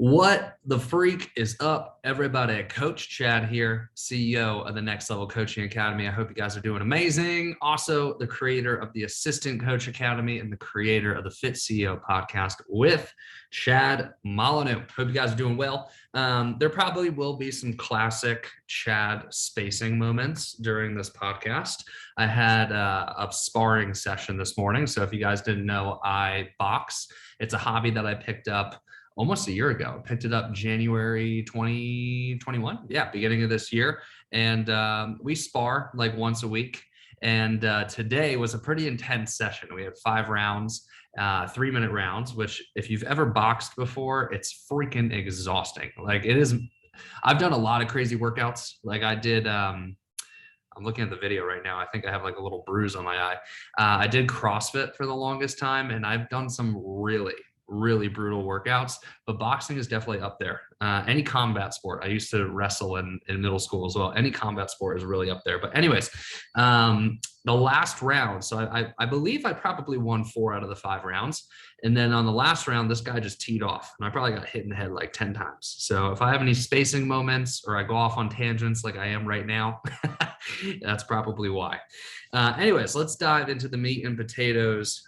What the freak is up, everybody? Coach Chad here, CEO of the Next Level Coaching Academy. I hope you guys are doing amazing. Also, the creator of the Assistant Coach Academy and the creator of the Fit CEO podcast with Chad Molyneux. Hope you guys are doing well. There probably will be some classic Chad spacing moments during this podcast. I had a sparring session this morning. So if you guys didn't know, I box. It's a hobby that I picked up almost a year ago. Picked it up January 2021. Yeah, beginning of this year. And we spar like once a week. And today was a pretty intense session. We had 5 rounds, 3-minute rounds, which if you've ever boxed before, it's freaking exhausting. Like it is. I've done a lot of crazy workouts. Like I did, I'm looking at the video right now. I think I have like a little bruise on my eye. I did CrossFit for the longest time, and I've done some really brutal workouts, but boxing is definitely up there. Any combat sport. I used to wrestle in middle school as well. Any combat sport is really up there. But anyways, the last round, so I believe I probably won 4 out of the 5 rounds. And then on the last round, this guy just teed off and I probably got hit in the head like 10 times. So if I have any spacing moments or I go off on tangents like I am right now, that's probably why. Anyways, let's dive into the meat and potatoes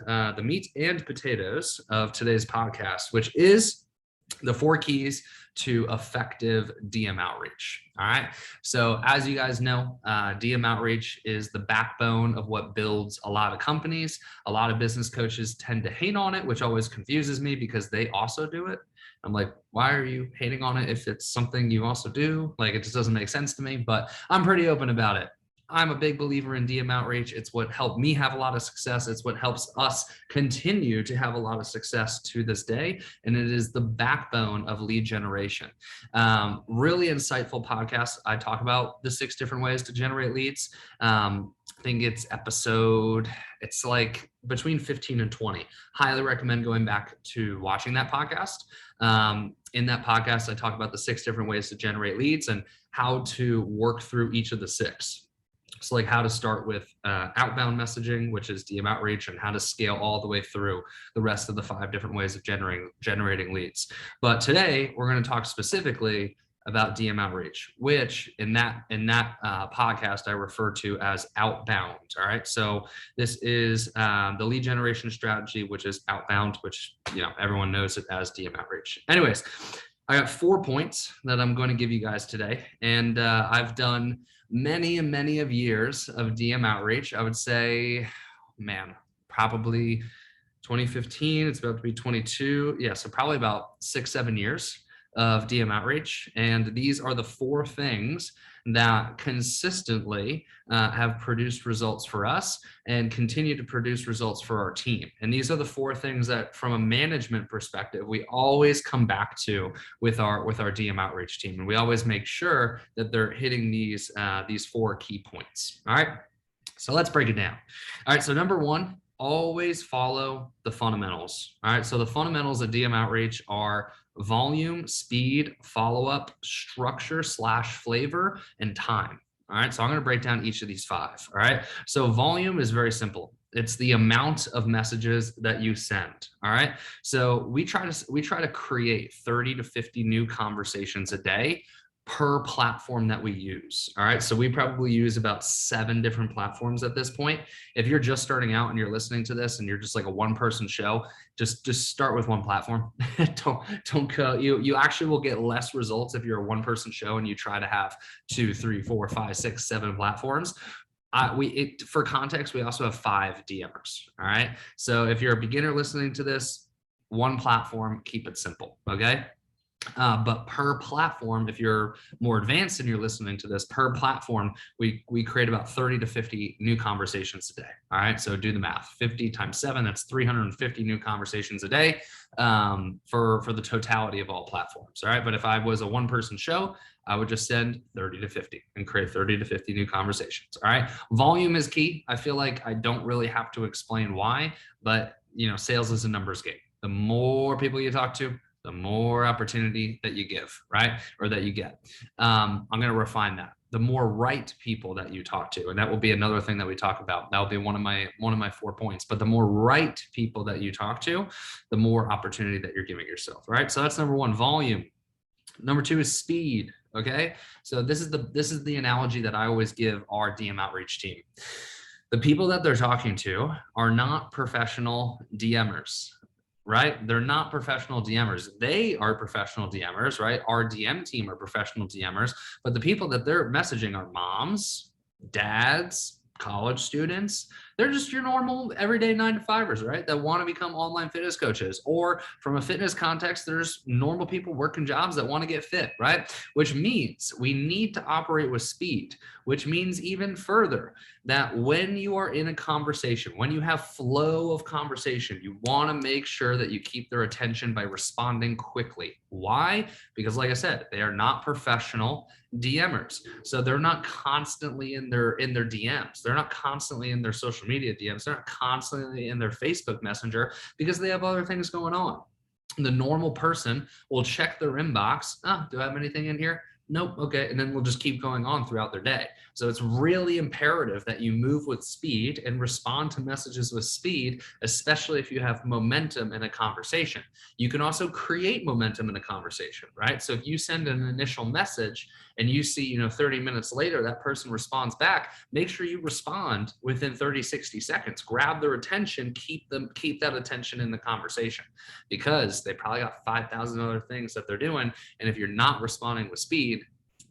of today's podcast, which is the 4 keys to effective DM outreach. All right. So as you guys know, DM outreach is the backbone of what builds a lot of companies. A lot of business coaches tend to hate on it, which always confuses me because they also do it. I'm like, why are you hating on it if it's something you also do? Like, it just doesn't make sense to me, but I'm pretty open about it. I'm a big believer in DM outreach. It's what helped me have a lot of success. It's what helps us continue to have a lot of success to this day. And it is the backbone of lead generation. Really insightful podcast. I talk about the 6 different ways to generate leads. I think it's like between 15 and 20. Highly recommend going back to watching that podcast. In that podcast, I talk about the 6 different ways to generate leads and how to work through each of the 6. So like how to start with outbound messaging, which is DM outreach, and how to scale all the way through the rest of the 5 different ways of generating leads. But today we're going to talk specifically about DM outreach, which in that podcast I refer to as outbound. All right. So this is the lead generation strategy, which is outbound, which everyone knows it as DM outreach. Anyways, I got 4 points that I'm going to give you guys today, and I've done many of years of DM outreach. I would say, probably 2015. It's about to be 22. Yeah, so probably about 6-7 years of DM outreach. And these are the 4 things that consistently have produced results for us and continue to produce results for our team. And these are the 4 things that, from a management perspective, we always come back to with our DM outreach team. And we always make sure that they're hitting these 4 key points. All right. So let's break it down. All right. So number 1, always follow the fundamentals. All right. So the fundamentals of DM outreach are volume, speed, follow-up, structure / flavor, and time. All right. So I'm going to break down each of these 5. All right. So volume is very simple. It's the amount of messages that you send. All right. So we try to create 30 to 50 new conversations a day per platform that we use. All right. So we probably use about 7 different platforms at this point. If you're just starting out and you're listening to this and you're just like a 1-person show, just start with 1 platform. don't go. You actually will get less results if you're a 1-person show and you try to have 2, 3, 4, 5, 6, 7 platforms. For context, we also have 5 DMers. All right. So if you're a beginner listening to this, 1 platform, keep it simple. Okay. But per platform, if you're more advanced and you're listening to this, per platform, we create about 30 to 50 new conversations a day. All right. So do the math. 50 times 7, that's 350 new conversations a day for the totality of all platforms. All right. But if I was a 1-person show, I would just send 30 to 50 and create 30 to 50 new conversations. All right. Volume is key. I feel like I don't really have to explain why, but sales is a numbers game. The more people you talk to, the more opportunity that you give, right? Or that you get. I'm going to refine that. the more right people that you talk to. And that will be another thing that we talk about. That will be one of my 4 points. But the more right people that you talk to, the more opportunity that you're giving yourself, right? So that's number one, volume. Number two is speed. Okay. So this is the analogy that I always give our DM outreach team. The people that they're talking to are not professional DMers, right? They're not professional DMers. They are professional DMers, right? Our DM team are professional DMers, but the people that they're messaging are moms, dads, college students. They're just your normal everyday 9-to-5ers, right? That want to become online fitness coaches. Or from a fitness context, there's normal people working jobs that want to get fit, right? Which means we need to operate with speed, which means even further that when you are in a conversation, when you have flow of conversation, you want to make sure that you keep their attention by responding quickly. Why? Because like I said, they are not professional DMers. So they're not constantly in their DMs. They're not constantly in their social media DMs. They're not constantly in their Facebook Messenger because they have other things going on. The normal person will check their inbox. Do I have anything in here? Nope. Okay. And then we'll just keep going on throughout their day. So it's really imperative that you move with speed and respond to messages with speed, especially if you have momentum in a conversation. You can also create momentum in a conversation, right? So if you send an initial message and you see, 30 minutes later, that person responds back, make sure you respond within 30, 60 seconds, grab their attention, keep that attention in the conversation, because they probably got 5,000 other things that they're doing. And if you're not responding with speed,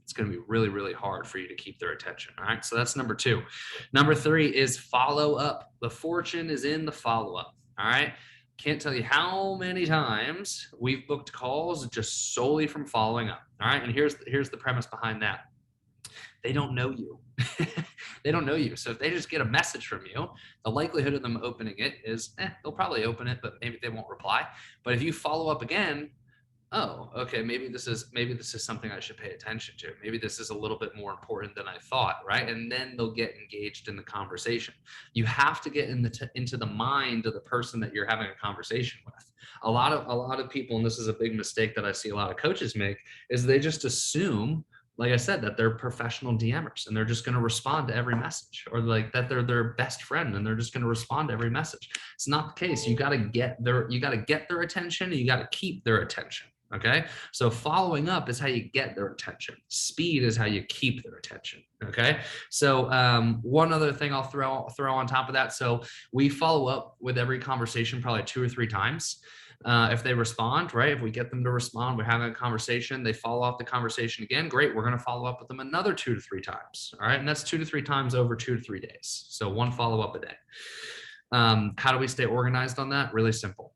it's going to be really, really hard for you to keep their attention. All right. So that's number two. Number three is follow up. The fortune is in the follow up. All right. Can't tell you how many times we've booked calls just solely from following up. All right. And here's the premise behind that. They don't know you. They don't know you. So if they just get a message from you, the likelihood of them opening it is, they'll probably open it, but maybe they won't reply. But if you follow up again, oh, okay, maybe this is something I should pay attention to. Maybe this is a little bit more important than I thought, right? And then they'll get engaged in the conversation. You have to get into the mind of the person that you're having a conversation with. A lot of people, and this is a big mistake that I see a lot of coaches make, is they just assume, like I said, that they're professional DMers and they're just going to respond to every message, or like that they're their best friend and they're just going to respond to every message. It's not the case. You got to get their attention, and you got to keep their attention. Okay. So following up is how you get their attention. Speed is how you keep their attention. Okay. So one other thing I'll throw on top of that. So we follow up with every conversation probably 2 or 3 times. If they respond, right? If we get them to respond, we're having a conversation, they follow up the conversation again, great. We're going to follow up with them another 2 to 3 times. All right. And that's 2 to 3 times over 2 to 3 days. So one follow-up a day. How do we stay organized on that? Really simple.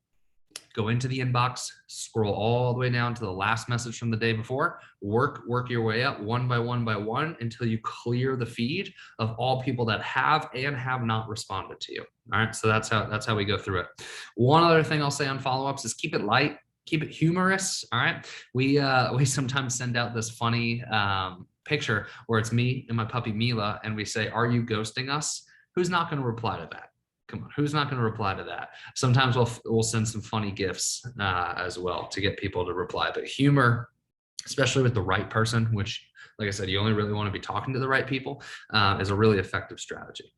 Go into the inbox, scroll all the way down to the last message from the day before, work your way up one by one until you clear the feed of all people that have and have not responded to you. All right. So that's how we go through it. One other thing I'll say on follow-ups is keep it light, keep it humorous. All right. We sometimes send out this funny picture where it's me and my puppy Mila, and we say, "Are you ghosting us?" Who's not going to reply to that? Come on, who's not going to reply to that? Sometimes we'll send some funny GIFs as well to get people to reply. But humor, especially with the right person, which, like I said, you only really want to be talking to the right people, is a really effective strategy.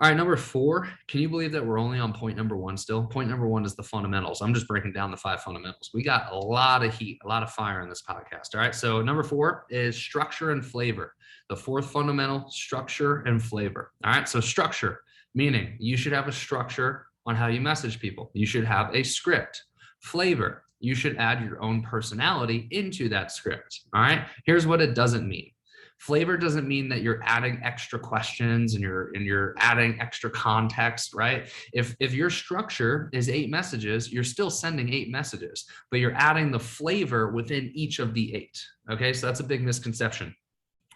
All right, number 4, can you believe that we're only on point number 1 still? Point number 1 is the fundamentals. I'm just breaking down the 5 fundamentals. We got a lot of heat, a lot of fire in this podcast. All right, so number 4 is structure and flavor. The 4th fundamental, structure and flavor. All right, so structure, meaning you should have a structure on how you message people. You should have a script. Flavor, you should add your own personality into that script. All right, here's what it doesn't mean. Flavor doesn't mean that you're adding extra questions and you're adding extra context, right? If your structure is 8 messages, you're still sending 8 messages, but you're adding the flavor within each of the 8. Okay, so that's a big misconception.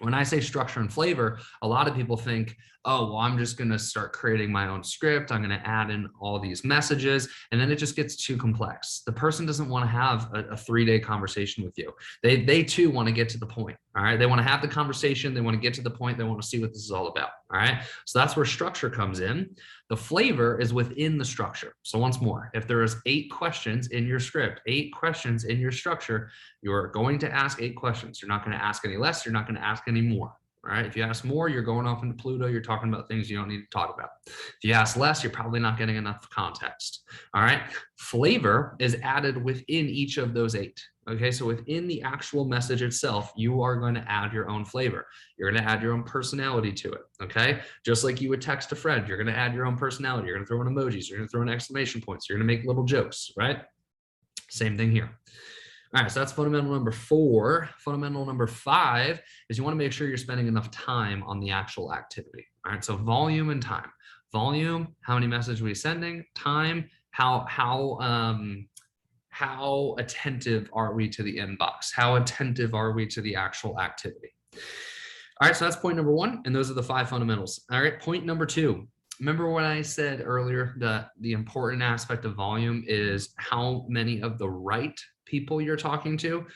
When I say structure and flavor, a lot of people think, oh, well, I'm just going to start creating my own script. I'm going to add in all these messages, and then it just gets too complex. The person doesn't want to have a 3-day conversation with you. They too want to get to the point. All right. They want to have the conversation. They want to get to the point. They want to see what this is all about. All right. So that's where structure comes in. The flavor is within the structure. So once more, if there is 8 questions in your script, 8 questions in your structure, you're going to ask 8 questions. You're not going to ask any less. You're not going to ask any more. All right. If you ask more, you're going off into Pluto. You're talking about things you don't need to talk about. If you ask less, you're probably not getting enough context. All right. Flavor is added within each of those 8. Okay. So within the actual message itself, you are going to add your own flavor. You're going to add your own personality to it. Okay. Just like you would text a friend, you're going to add your own personality. You're going to throw in emojis. You're going to throw in exclamation points. You're going to make little jokes, right? Same thing here. All right, so that's fundamental number 4. Fundamental number 5 is you want to make sure you're spending enough time on the actual activity. All right, so volume and time. Volume, how many messages are we sending? Time, how attentive are we to the inbox? How attentive are we to the actual activity? All right, so that's point number 1, and those are the 5 fundamentals. All right, point number 2. Remember when I said earlier that the important aspect of volume is how many of the right people you're talking to?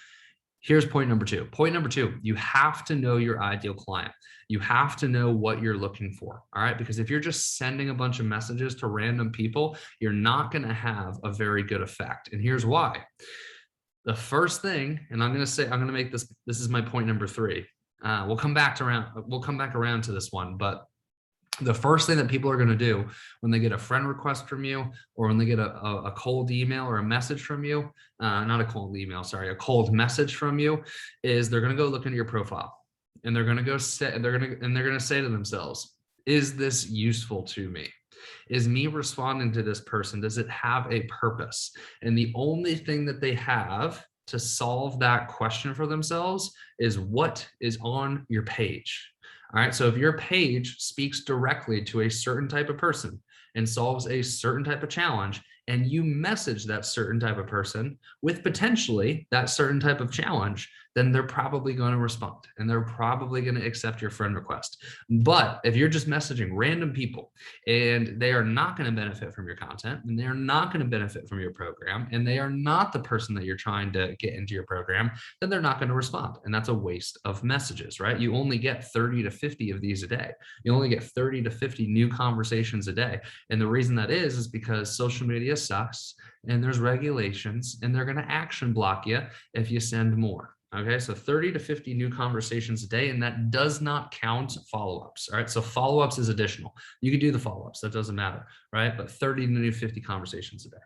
Here's point number 2. Point number 2, you have to know your ideal client. You have to know what you're looking for. All right. Because if you're just sending a bunch of messages to random people, you're not going to have a very good effect. And here's why. The first thing, and I'm going to make this is my point number 3. We'll come back around to this one, but the first thing that people are going to do when they get a friend request from you, or when they get a cold email or a message from you, not a cold email, sorry, a cold message from you, is they're going to go look into your profile, and they're going to say to themselves, is this useful to me? Is me responding to this person, does it have a purpose? And the only thing that they have to solve that question for themselves is what is on your page. All right, so if your page speaks directly to a certain type of person and solves a certain type of challenge, and you message that certain type of person with potentially that certain type of challenge, then they're probably going to respond, and they're probably going to accept your friend request. But if you're just messaging random people and they are not going to benefit from your content, and they're not going to benefit from your program, and they are not the person that you're trying to get into your program, then they're not going to respond. And that's a waste of messages, right? You only get 30 to 50 of these a day. You only get 30 to 50 new conversations a day. And the reason that is because social media sucks, and there's regulations, and they're going to action block you if you send more. Okay, so 30 to 50 new conversations a day, and that does not count follow-ups. All right, so follow-ups is additional. You can do the follow-ups, that doesn't matter, right? But 30 to 50 conversations a day.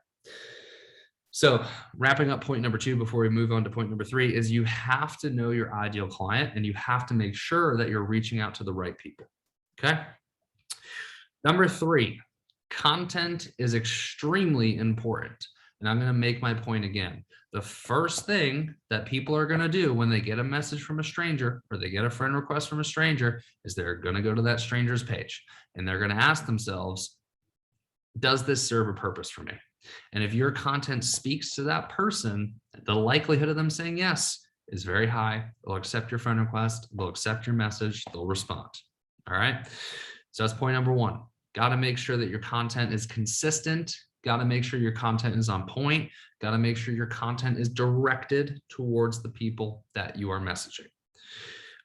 So wrapping up point number 2 before we move on to point number 3 is you have to know your ideal client, and you have to make sure that you're reaching out to the right people. Okay. Number 3, content is extremely important. And I'm going to make my point again. The first thing that people are going to do when they get a message from a stranger, or they get a friend request from a stranger, is they're going to go to that stranger's page, and they're going to ask themselves, does this serve a purpose for me? And if your content speaks to that person, the likelihood of them saying yes is very high. They'll accept your friend request, they'll accept your message, they'll respond. All right. So that's point number 1. Got to make sure that your content is consistent. Got to make sure your content is on point. Got to make sure your content is directed towards the people that you are messaging.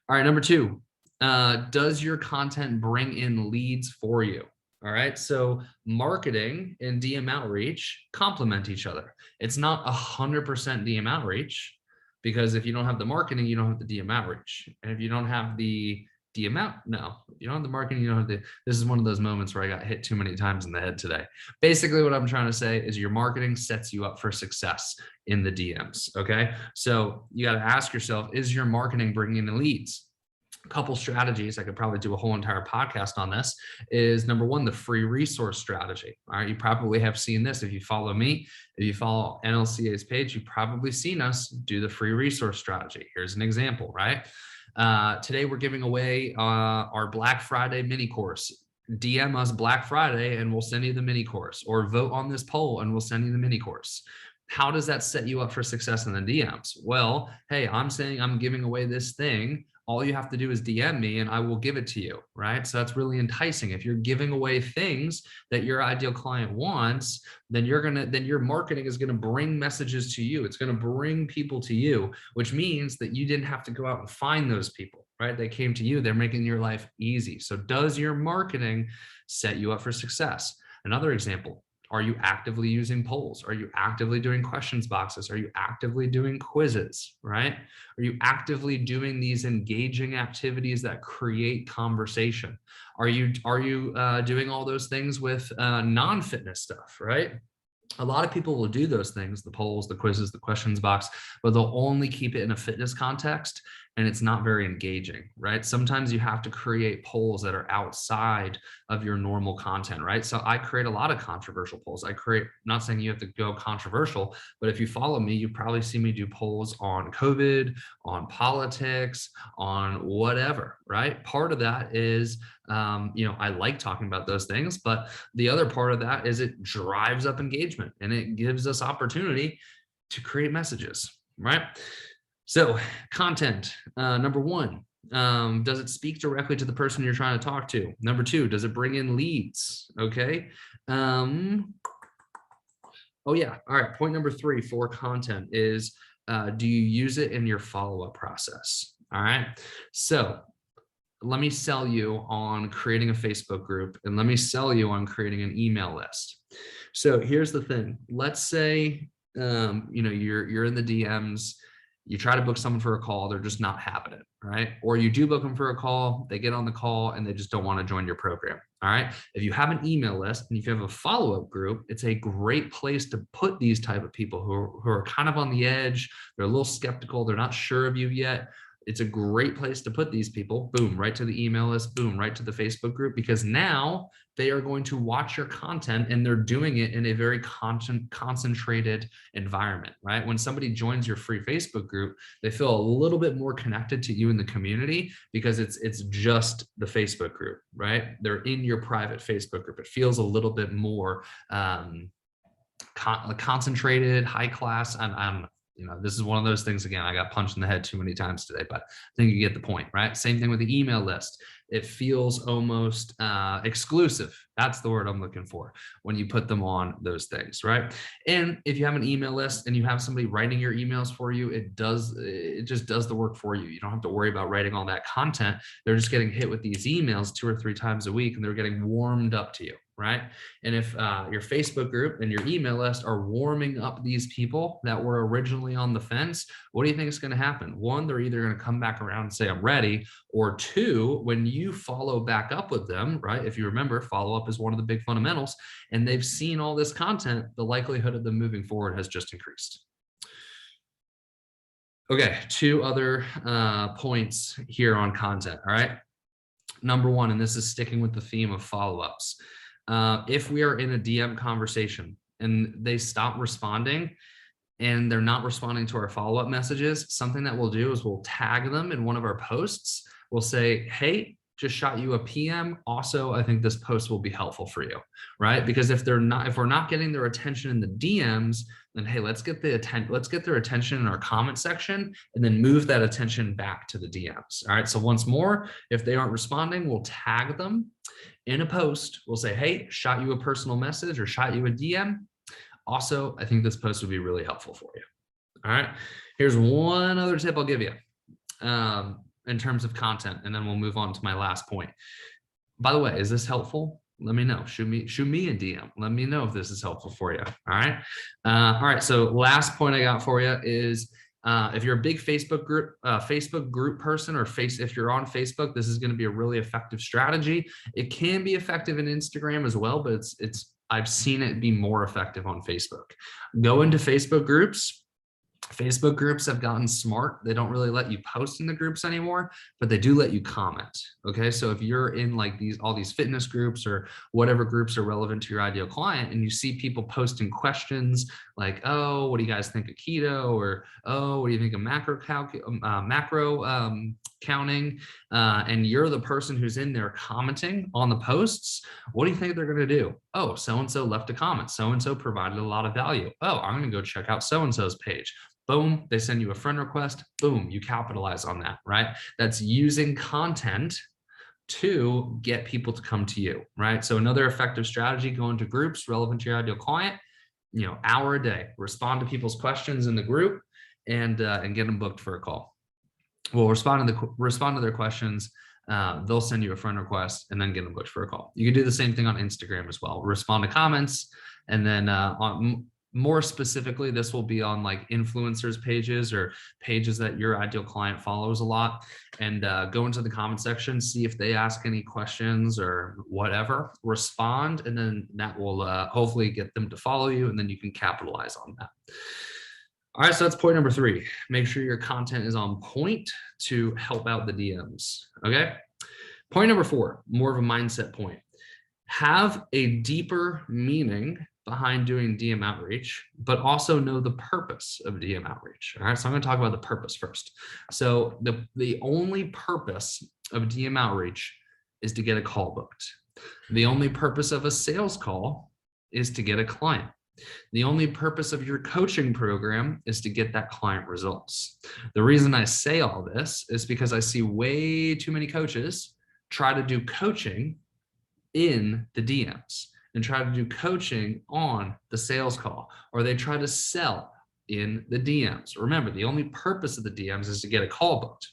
All right, number 2, does your content bring in leads for you? All right, so marketing and DM outreach complement each other. It's not 100% DM outreach, because if you don't have the marketing, you don't have the DM outreach. And if you don't have the DM out, no, you don't have the marketing, you don't have the, this is one of those moments where I got hit too many times in the head today. Basically what I'm trying to say is your marketing sets you up for success in the DMs. Okay. So you got to ask yourself, is your marketing bringing in leads? A couple strategies, I could probably do a whole entire podcast on this, is number 1, the free resource strategy. All right. You probably have seen this. If you follow me, if you follow NLCA's page, you've probably seen us do the free resource strategy. Here's an example, right? Today we're giving away our Black Friday mini course. DM us Black Friday and we'll send you the mini course, or vote on this poll and we'll send you the mini course. How does that set you up for success in the DMs? Well, hey, I'm saying I'm giving away this thing. All you have to do is DM me and I will give it to you, right? So that's really enticing. If you're giving away things that your ideal client wants, then your marketing is going to bring messages to you. It's going to bring people to you, which means that you didn't have to go out and find those people, right? They came to you. They're making your life easy. So does your marketing set you up for success? Another example, Are you actively using polls? Are you actively doing questions boxes? Are you actively doing quizzes, right? Are you actively doing these engaging activities that create conversation? Are you doing all those things with non-fitness stuff, right? A lot of people will do those things, the polls, the quizzes, the questions box, but they'll only keep it in a fitness context, and it's not very engaging, right? Sometimes you have to create polls that are outside of your normal content, right? So I create a lot of controversial polls. Not saying you have to go controversial, but if you follow me, you probably see me do polls on COVID, on politics, on whatever, right? Part of that is, I like talking about those things, but the other part of that is it drives up engagement and it gives us opportunity to create messages, right? So content, number one, does it speak directly to the person you're trying to talk to? Number two, does it bring in leads? Okay. Oh yeah. All right. Point number three for content is, do you use it in your follow-up process? All right. So let me sell you on creating a Facebook group, and let me sell you on creating an email list. So here's the thing. Let's say, you're in the DMs, you try to book someone for a call, they're just not having it, right? Or you do book them for a call, they get on the call and they just don't want to join your program, all right? If you have an email list and if you have a follow-up group, it's a great place to put these type of people who are kind of on the edge, they're a little skeptical, they're not sure of you yet. It's a great place to put these people, boom, right to the email list, boom, right to the Facebook group, because now they are going to watch your content and they're doing it in a very concentrated environment, right? When somebody joins your free Facebook group, they feel a little bit more connected to you in the community because it's just the Facebook group, right? They're in your private Facebook group. It feels a little bit more concentrated, high class. I don't know. This is one of those things, again, I got punched in the head too many times today, but I think you get the point, right? Same thing with the email list. It feels almost exclusive. That's the word I'm looking for when you put them on those things, right? And if you have an email list and you have somebody writing your emails for you, it just does the work for you. You don't have to worry about writing all that content. They're just getting hit with these emails 2 or 3 times a week, and they're getting warmed up to you, right? And if your Facebook group and your email list are warming up these people that were originally on the fence, what do you think is going to happen? One, they're either going to come back around and say, I'm ready, or two, when you follow back up with them, right? If you remember, follow up is one of the big fundamentals, and they've seen all this content, the likelihood of them moving forward has just increased. Okay, 2 other points here on content, all right? Number one, and this is sticking with the theme of follow-ups. If we are in a DM conversation and they stop responding and they're not responding to our follow-up messages, something that we'll do is we'll tag them in one of our posts. We'll say, hey, just shot you a PM. Also, I think this post will be helpful for you, right? Because if we're not getting their attention in the DMs, then hey, let's get their attention in our comment section and then move that attention back to the DMs. All right. So once more, if they aren't responding, we'll tag them in a post. We'll say, hey, shot you a personal message or shot you a DM. Also, I think this post would be really helpful for you. All right. Here's one other tip I'll give you in terms of content, and then we'll move on to my last point. By the way, is this helpful? Let me know. Shoot me a DM. Let me know if this is helpful for you. All right. All right. So last point I got for you is if you're a big Facebook group person, or if you're on Facebook, this is going to be a really effective strategy. It can be effective in Instagram as well, but I've seen it be more effective on Facebook. Go into Facebook groups. Facebook groups have gotten smart. They don't really let you post in the groups anymore, but they do let you comment. Okay. So if you're in like all these fitness groups or whatever groups are relevant to your ideal client, and you see people posting questions like, oh, what do you guys think of keto? Or, oh, what do you think of macro counting? And you're the person who's in there commenting on the posts. What do you think they're going to do? Oh, so-and-so left a comment. So-and-so provided a lot of value. Oh, I'm going to go check out so-and-so's page. Boom, they send you a friend request. Boom, you capitalize on that, right? That's using content to get people to come to you, right? So another effective strategy, go into groups relevant to your ideal client, hour a day, respond to people's questions in the group and get them booked for a call. We'll respond to their questions. They'll send you a friend request and then get them booked for a call. You can do the same thing on Instagram as well. Respond to comments, and then more specifically, this will be on like influencers pages or pages that your ideal client follows a lot, and go into the comment section, see if they ask any questions or whatever, respond, and then that will hopefully get them to follow you, and then you can capitalize on that. All right, so that's point number 3. Make sure your content is on point to help out the DMs, okay? Point number 4, more of a mindset point. Have a deeper meaning behind doing DM outreach, but also know the purpose of DM outreach. All right, so I'm gonna talk about the purpose first. So the only purpose of DM outreach is to get a call booked. The only purpose of a sales call is to get a client. The only purpose of your coaching program is to get that client results. The reason I say all this is because I see way too many coaches try to do coaching in the DMs and try to do coaching on the sales call, or they try to sell in the DMs. Remember, the only purpose of the DMs is to get a call booked.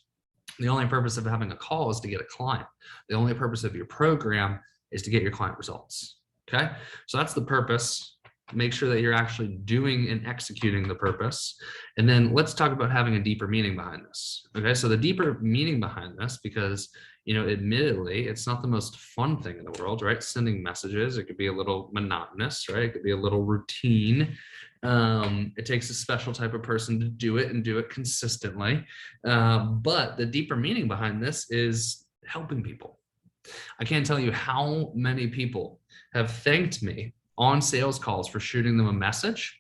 The only purpose of having a call is to get a client. The only purpose of your program is to get your client results. Okay, so that's the purpose. Make sure that you're actually doing and executing the purpose. And then let's talk about having a deeper meaning behind this. Okay, so the deeper meaning behind this, because, you know, admittedly, it's not the most fun thing in the world, right? Sending messages, it could be a little monotonous, right? It could be a little routine. It takes a special type of person to do it and do it consistently. But the deeper meaning behind this is helping people. I can't tell you how many people have thanked me on sales calls for shooting them a message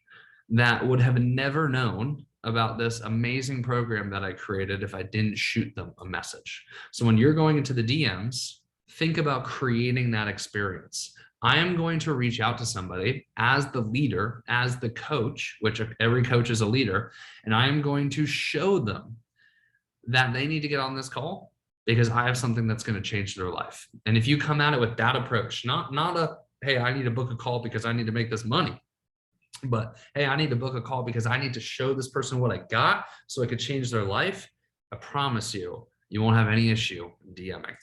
that would have never known about this amazing program that I created if I didn't shoot them a message. So when you're going into the DMs, think about creating that experience. I am going to reach out to somebody as the leader, as the coach, which every coach is a leader, and I am going to show them that they need to get on this call because I have something that's going to change their life. And if you come at it with that approach, not a, hey, I need to book a call because I need to make this money, but hey, I need to book a call because I need to show this person what I got so I could change their life, I promise you, you won't have any issue DMing.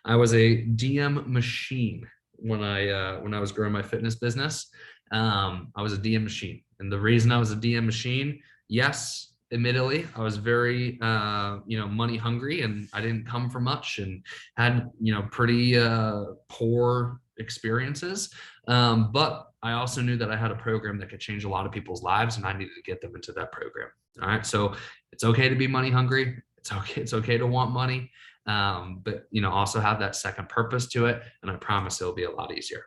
I was a DM machine when I was growing my fitness business. I was a DM machine. And the reason I was a DM machine, yes, admittedly, I was very, money hungry, and I didn't come from much and had, pretty poor experiences. But I also knew that I had a program that could change a lot of people's lives, and I needed to get them into that program. All right. So it's okay to be money hungry. It's okay to want money. But also have that second purpose to it. And I promise it'll be a lot easier.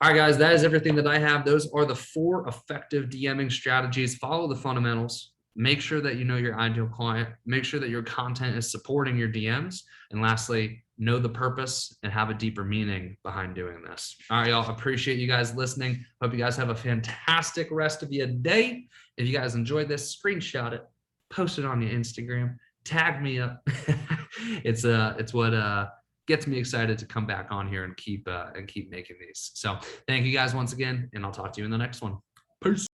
All right, guys, that is everything that I have. Those are the 4 effective DMing strategies. Follow the fundamentals. Make sure that you know your ideal client. Make sure that your content is supporting your DMs. And lastly, know the purpose and have a deeper meaning behind doing this. All right, y'all. Appreciate you guys listening. Hope you guys have a fantastic rest of your day. If you guys enjoyed this, screenshot it, post it on your Instagram, tag me up. It's what gets me excited to come back on here and keep making these. So thank you guys once again, and I'll talk to you in the next one. Peace.